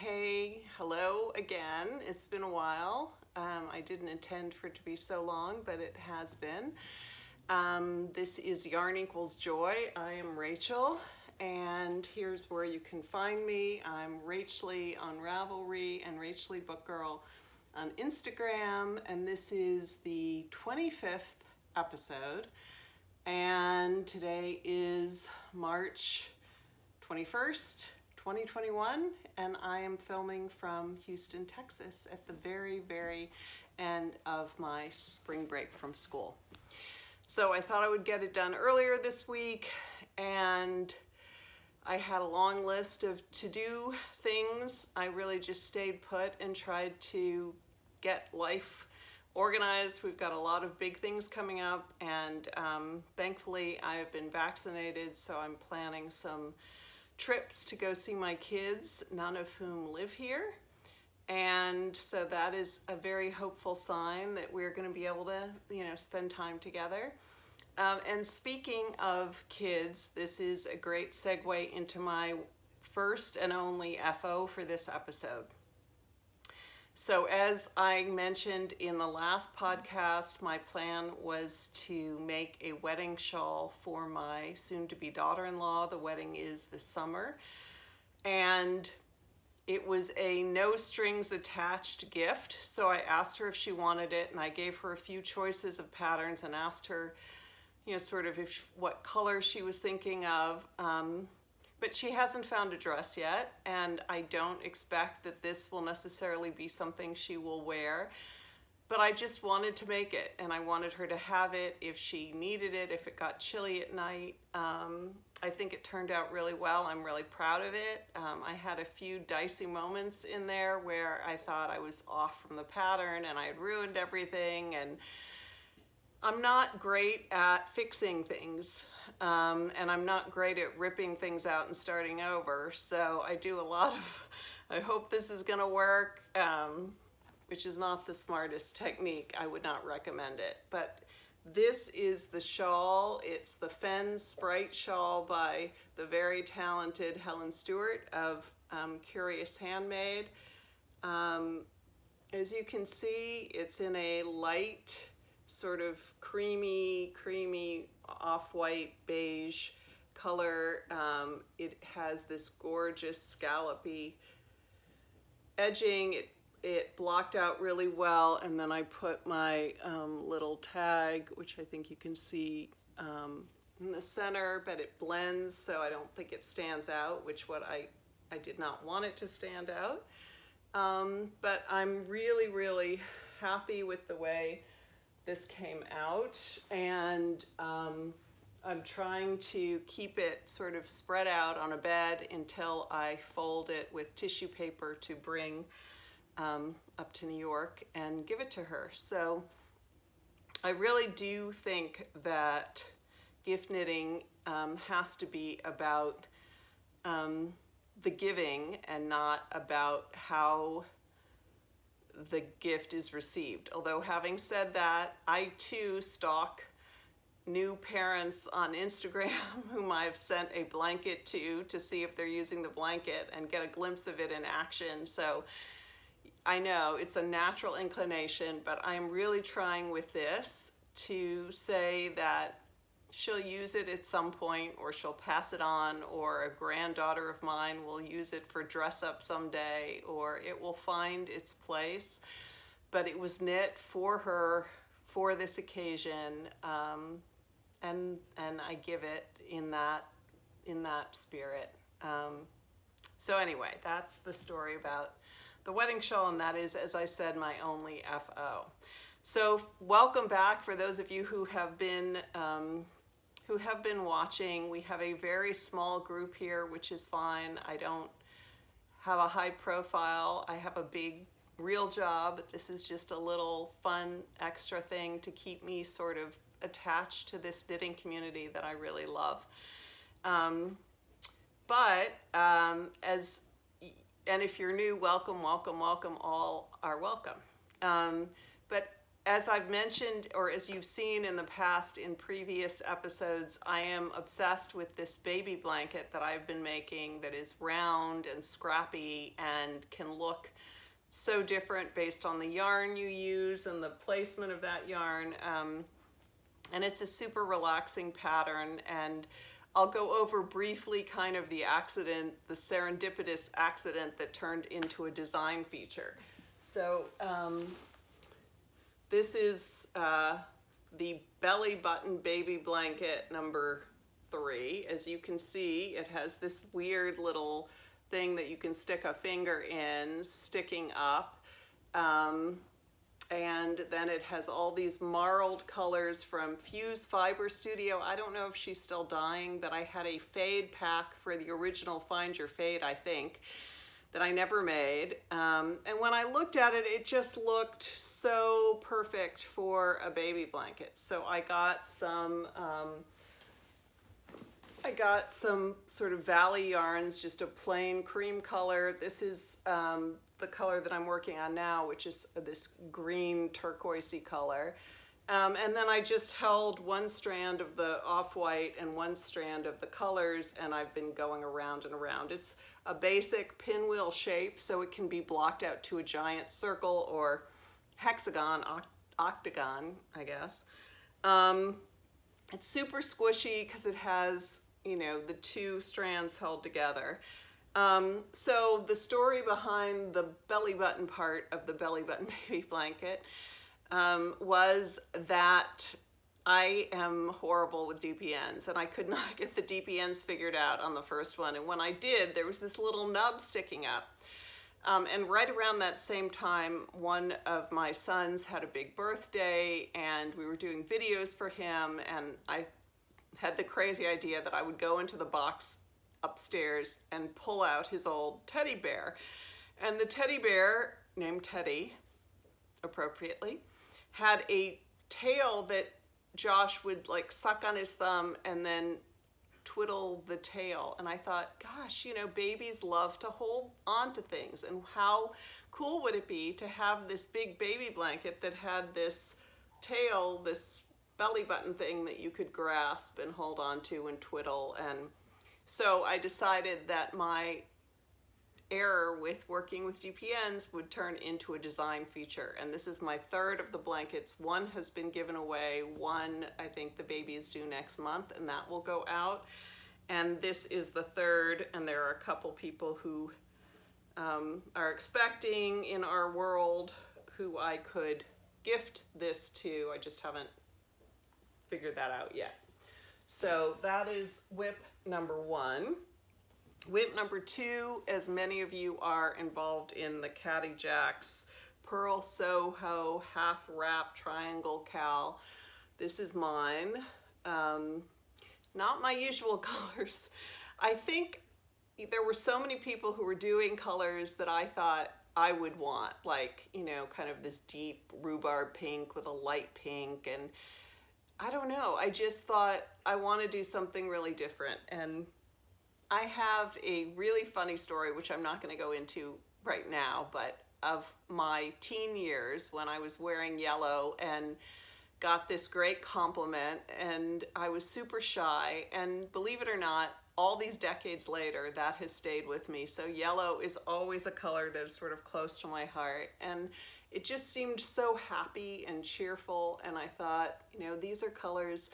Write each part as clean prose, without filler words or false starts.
Hey, hello again. It's been a while. I didn't intend for it to be so long, but it has been. This is Yarn Equals Joy. I am Rachel, and here's where you can find me. I'm Rachely on Ravelry and Rachely Book Girl on Instagram, and this is the 25th episode. And today is March 21st, 2021, and I am filming from Houston, Texas at the very end of my spring break from school. So I thought I would get it done earlier this week, and I had a long list of to-do things. I really just stayed put and tried to get life organized. We've got a lot of big things coming up, and thankfully I have been vaccinated, so I'm planning some trips to go see my kids, none of whom live here. And so that is a very hopeful sign that we're going to be able to, spend time together. And speaking of kids, this is a great segue into my first and only FO for this episode. So as I mentioned in the last podcast, my plan was to make a wedding shawl for my soon-to-be daughter-in-law. The wedding is this summer. And it was a no strings attached gift. So I asked her if she wanted it, and I gave her a few choices of patterns and asked her, what color she was thinking of. But she hasn't found a dress yet, and I don't expect that this will necessarily be something she will wear. But I just wanted to make it, and I wanted her to have it if she needed it, if it got chilly at night. I think it turned out really well. I'm really proud of it. I had a few dicey moments in there where I thought I was off from the pattern and I had ruined everything, and I'm not great at fixing things, and I'm not great at ripping things out and starting over. So I do a lot of, I hope this is gonna work, which is not the smartest technique. I would not recommend it. But this is the shawl. It's the Fen Sprite shawl by the very talented Helen Stewart of Curious Handmade. As you can see, it's in a light, sort of creamy off-white beige color. It has this gorgeous scallopy edging. It blocked out really well, and then I put my little tag, which I think you can see in the center, but it blends, so I don't think it stands out, which I did not want it to stand out. But I'm really happy with the way this came out, and I'm trying to keep it sort of spread out on a bed until I fold it with tissue paper to bring up to New York and give it to her. So I really do think that gift knitting has to be about the giving and not about how the gift is received. Although having said that, I too stalk new parents on Instagram whom I've sent a blanket to see if they're using the blanket and get a glimpse of it in action. So I know it's a natural inclination, but I'm really trying with this to say that she'll use it at some point, or she'll pass it on, or a granddaughter of mine will use it for dress up someday, or it will find its place. But it was knit for her for this occasion, and I give it in that spirit. So anyway, that's the story about the wedding shawl, and that is, as I said, my only FO. So welcome back for those of you who have been watching. We have a very small group here, which is fine. I don't have a high profile. I have a big real job. This is just a little fun extra thing to keep me sort of attached to this knitting community that I really love. And if you're new, welcome, all are welcome. But as I've mentioned, or as you've seen in the past in previous episodes, I am obsessed with this baby blanket that I've been making that is round and scrappy and can look so different based on the yarn you use and the placement of that yarn. And it's a super relaxing pattern, and I'll go over briefly kind of the serendipitous accident that turned into a design feature. So this is the belly button baby blanket number 3. As you can see, it has this weird little thing that you can stick a finger in, sticking up. And then it has all these marled colors from Fuse Fiber Studio. I don't know if she's still dyeing, but I had a fade pack for the original Find Your Fade, I think, that I never made. And when I looked at it, it just looked so perfect for a baby blanket. So I got some sort of Valley yarns, just a plain cream color. This is the color that I'm working on now, which is this green turquoisey color. And then I just held one strand of the off-white and one strand of the colors, and I've been going around and around. It's a basic pinwheel shape, so it can be blocked out to a giant circle or hexagon, octagon, I guess. It's super squishy because it has, the 2 strands held together. So the story behind the belly button part of the belly button baby blanket was that I am horrible with DPNs, and I could not get the DPNs figured out on the first one. And when I did, there was this little nub sticking up. And right around that same time, one of my sons had a big birthday, and we were doing videos for him, and I had the crazy idea that I would go into the box upstairs and pull out his old teddy bear. And the teddy bear, named Teddy, appropriately, had a tail that Josh would like suck on his thumb and then twiddle the tail. And I thought, gosh, babies love to hold on to things, and how cool would it be to have this big baby blanket that had this tail, this belly button thing that you could grasp and hold on to and twiddle. And so I decided that my error with working with DPNs would turn into a design feature. And this is my 3rd of the blankets. 1 has been given away. 1, I think the baby is due next month, and that will go out. And this is the 3rd, and there are a couple people who are expecting in our world who I could gift this to. I just haven't figured that out yet. So that is WIP number 1. WIP number 2, as many of you are involved in the Caddy Jacks Pearl Soho half wrap triangle cal. This is mine. Not my usual colors. I think there were so many people who were doing colors that I thought I would want, like, kind of this deep rhubarb pink with a light pink, and I don't know, I just thought I want to do something really different. And I have a really funny story, which I'm not going to go into right now, but of my teen years when I was wearing yellow and got this great compliment, and I was super shy, and believe it or not, all these decades later, that has stayed with me. So yellow is always a color that is sort of close to my heart, and it just seemed so happy and cheerful, and I thought, these are colors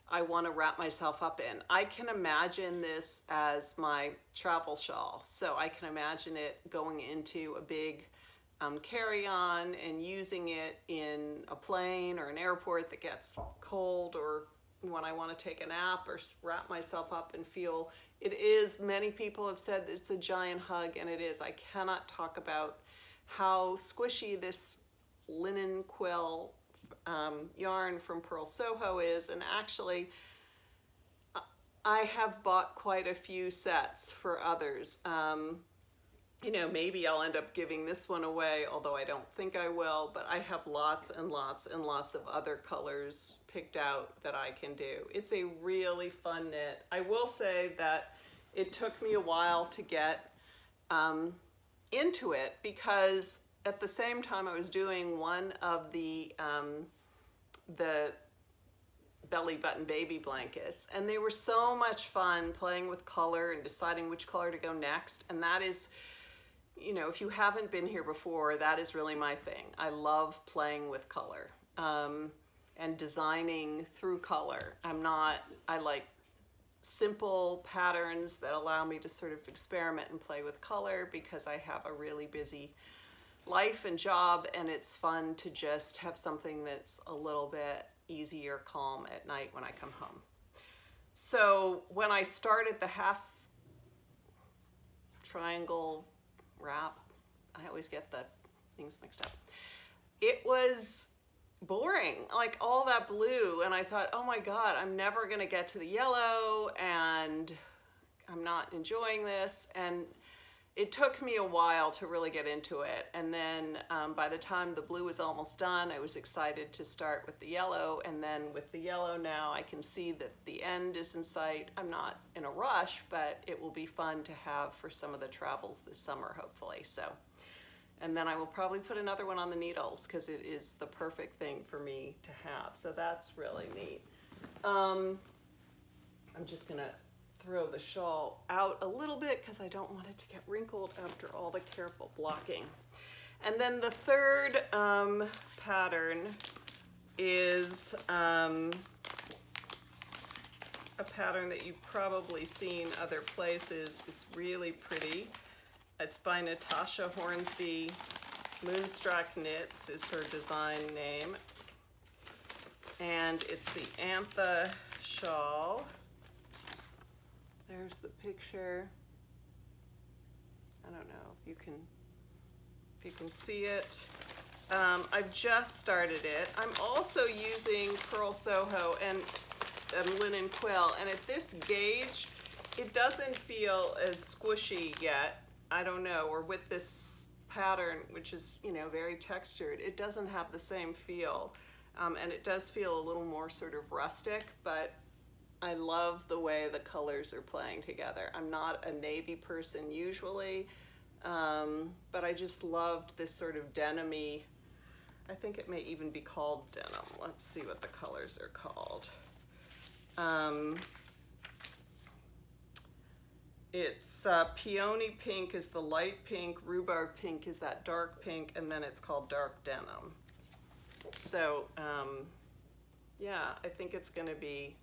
I want to wrap myself up in. I can imagine this as my travel shawl, so I can imagine it going into a big carry-on and using it in a plane or an airport that gets cold, or when I want to take a nap or wrap myself up and feel. It is, many people have said that it's a giant hug, and it is. I cannot talk about how squishy this linen quill yarn from Pearl Soho is, and actually I have bought quite a few sets for others. Maybe I'll end up giving this one away, although I don't think I will, but I have lots and lots and lots of other colors picked out that I can do. It's a really fun knit. I will say that it took me a while to get into it because, at the same time I was doing one of the belly button baby blankets, and they were so much fun playing with color and deciding which color to go next. And that is, you know, if you haven't been here before, that is really my thing. I love playing with color and designing through color. I like simple patterns that allow me to sort of experiment and play with color because I have a really busy life and job, and it's fun to just have something that's a little bit easy or calm at night when I come home. So when I started the half triangle wrap, I always get the things mixed up, it was boring, like all that blue, and I thought, oh my god, I'm never gonna get to the yellow and I'm not enjoying this. And it took me a while to really get into it, and then by the time the blue was almost done, I was excited to start with the yellow. And then with the yellow now, I can see that the end is in sight. I'm not in a rush, but it will be fun to have for some of the travels this summer, hopefully. So, and then I will probably put another one on the needles because it is the perfect thing for me to have. So that's really neat. I'm just gonna throw the shawl out a little bit because I don't want it to get wrinkled after all the careful blocking. And then the third pattern is a pattern that you've probably seen other places. It's really pretty. It's by Natasha Hornsby. Moonstruck Knits is her design name. And it's the Antha shawl. There's the picture. I don't know if you can see it. I've just started it. I'm also using Pearl Soho and linen quill, and at this gauge, it doesn't feel as squishy yet. I don't know, or with this pattern, which is, you know, very textured, it doesn't have the same feel, and it does feel a little more sort of rustic, but I love the way the colors are playing together. I'm not a navy person usually, but I just loved this sort of denim-y, I think it may even be called denim. Let's see what the colors are called. It's peony pink is the light pink, rhubarb pink is that dark pink, and then it's called dark denim. So yeah, I think it's gonna be,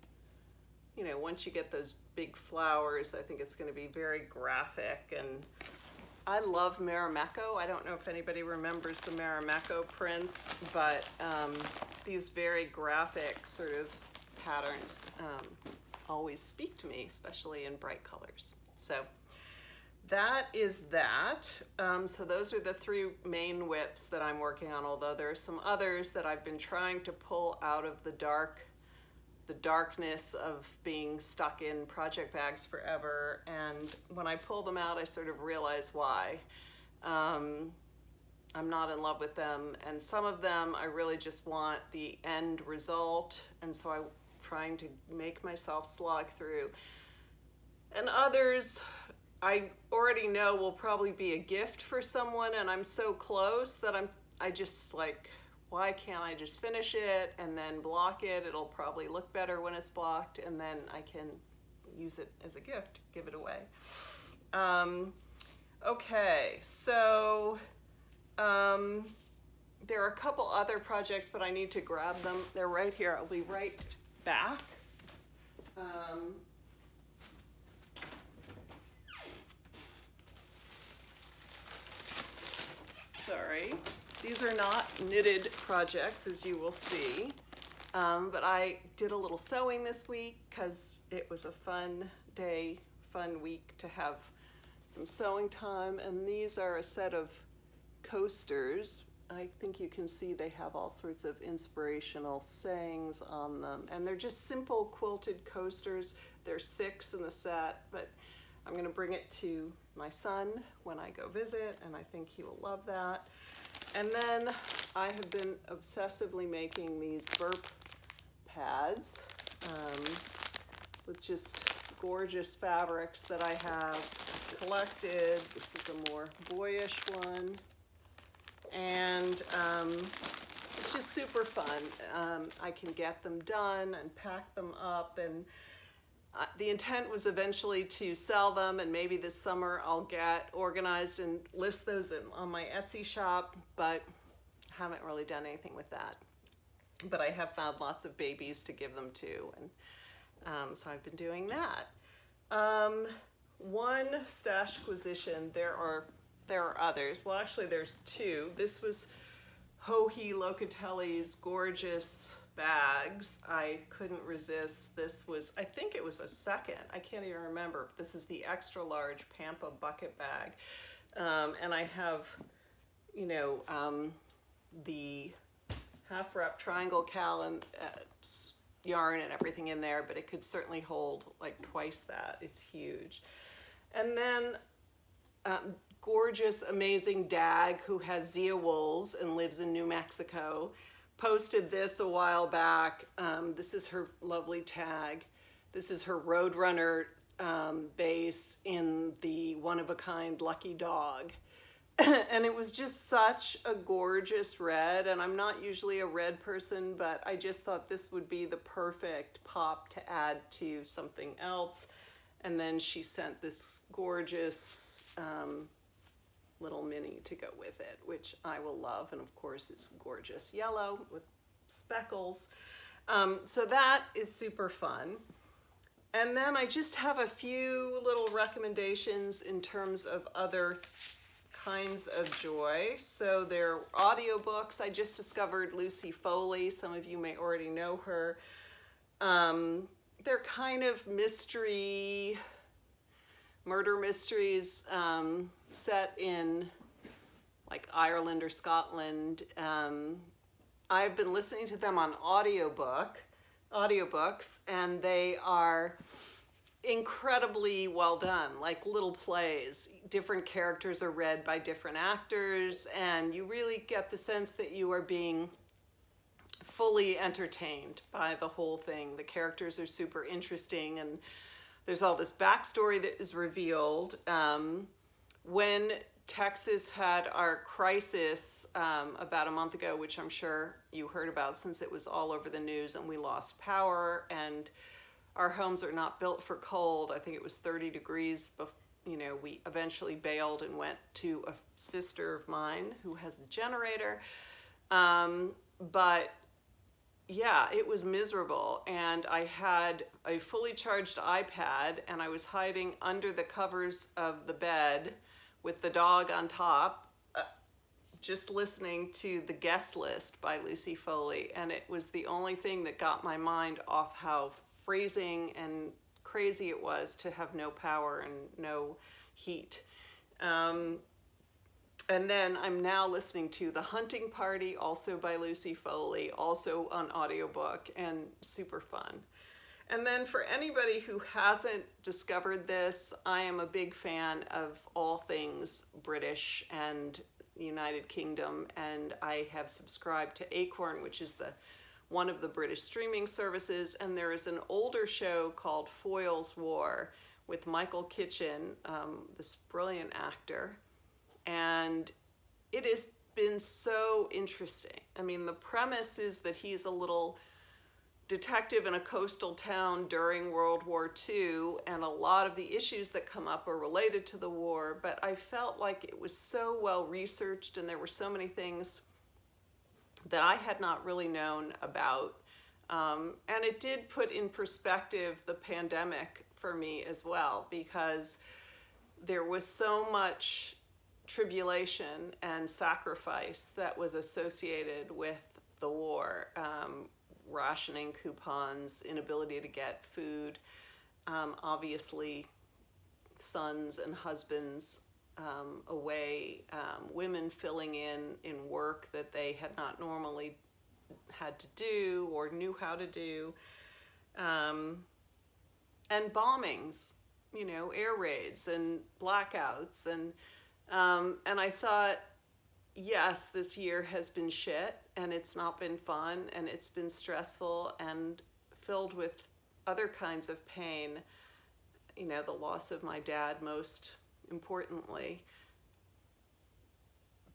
you know, once you get those big flowers, I think it's going to be very graphic. And I love Marimekko. I don't know if anybody remembers the Marimekko prints, but these very graphic sort of patterns always speak to me, especially in bright colors. So that is that. So those are the three main whips that I'm working on, although there are some others that I've been trying to pull out of the darkness of being stuck in project bags forever. And when I pull them out, I sort of realize why. I'm not in love with them, and some of them I really just want the end result, and so I'm trying to make myself slog through. And others I already know will probably be a gift for someone, and I'm so close that I just like, why can't I just finish it and then block it? It'll probably look better when it's blocked, and then I can use it as a gift, give it away. Okay, so there are a couple other projects, but I need to grab them. They're right here. I'll be right back. Sorry. These are not knitted projects, as you will see, but I did a little sewing this week because it was a fun day, fun week to have some sewing time. And these are a set of coasters. I think you can see they have all sorts of inspirational sayings on them, and they're just simple quilted coasters. There's 6 in the set, but I'm going to bring it to my son when I go visit, and I think he will love that. And then I have been obsessively making these burp pads with just gorgeous fabrics that I have collected. This is a more boyish one. and it's just super fun. I can get them done and pack them up, and the intent was eventually to sell them, and maybe this summer I'll get organized and list those on my Etsy shop, but haven't really done anything with that. But I have found lots of babies to give them to, and so I've been doing that. One stash acquisition, there are others. Well, actually there's two. This was Joji Locatelli's gorgeous bags. I couldn't resist. This was, I think it was a second, I can't even remember. This is the extra large Pampa bucket bag. And I have, the half wrap triangle cal and yarn and everything in there, but it could certainly hold like twice that. It's huge. And then gorgeous, amazing Dag, who has Zia wools and lives in New Mexico, posted this a while back. This is her lovely tag. This is her Roadrunner base in the one-of-a-kind Lucky Dog. And it was just such a gorgeous red, and I'm not usually a red person, but I just thought this would be the perfect pop to add to something else. And then she sent this gorgeous little mini to go with it, which I will love. And of course it's gorgeous yellow with speckles. So that is super fun. And then I just have a few little recommendations in terms of other kinds of joy. So there are audiobooks. I just discovered Lucy Foley. Some of you may already know her. They're kind of murder mysteries set in like Ireland or Scotland. I've been listening to them on audiobooks, and they are incredibly well done, like little plays. Different characters are read by different actors, and you really get the sense that you are being fully entertained by the whole thing. The characters are super interesting, and there's all this backstory that is revealed. When Texas had our crisis about a month ago, which I'm sure you heard about since it was all over the news, and we lost power, and our homes are not built for cold. I think it was 30 degrees. We eventually bailed and went to a sister of mine who has a generator. But yeah, it was miserable. And I had a fully charged iPad, and I was hiding under the covers of the bed with the dog on top, just listening to The Guest List by Lucy Foley. And it was the only thing that got my mind off how freezing and crazy it was to have no power and no heat. And then I'm now listening to The Hunting Party, also by Lucy Foley, also on audiobook, and super fun. And then for anybody who hasn't discovered this, I am a big fan of all things British and United Kingdom, and I have subscribed to Acorn, which is one of the British streaming services, and there is an older show called Foyle's War with Michael Kitchen, this brilliant actor, and it has been so interesting. I mean, the premise is that he's a little detective in a coastal town during World War II, and a lot of the issues that come up are related to the war, but I felt like it was so well researched, and there were so many things that I had not really known about. And it did put in perspective the pandemic for me as well, because there was so much tribulation and sacrifice that was associated with the war. Rationing coupons, inability to get food, obviously sons and husbands away, women filling in work that they had not normally had to do or knew how to do, and bombings, air raids and blackouts, and I thought, yes, this year has been shit, and it's not been fun, and it's been stressful and filled with other kinds of pain, the loss of my dad most importantly.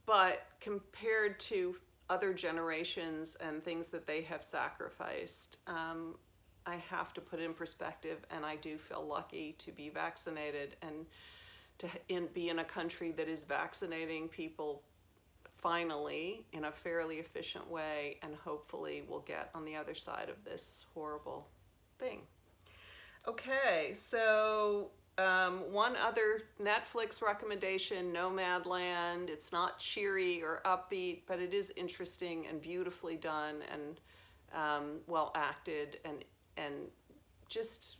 But compared to other generations and things that they have sacrificed, I have to put in perspective, and I do feel lucky to be vaccinated and to be in a country that is vaccinating people finally in a fairly efficient way, and hopefully we'll get on the other side of this horrible thing. Okay, so one other Netflix recommendation, Nomadland. It's not cheery or upbeat, but it is interesting and beautifully done and well acted and just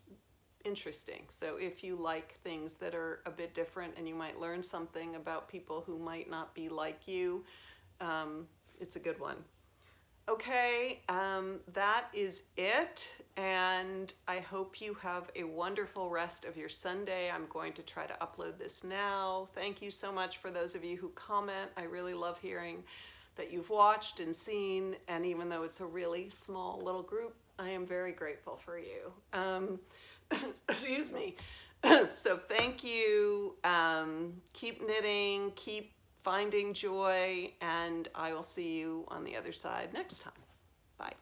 interesting. So if you like things that are a bit different and you might learn something about people who might not be like you, it's a good one. Okay, that is it, and I hope you have a wonderful rest of your Sunday. I'm going to try to upload this now. Thank you so much for those of you who comment. I really love hearing that you've watched and seen, and even though it's a really small little group, I am very grateful for you. Excuse me. So thank you. Keep knitting, keep finding joy, and I will see you on the other side next time. Bye.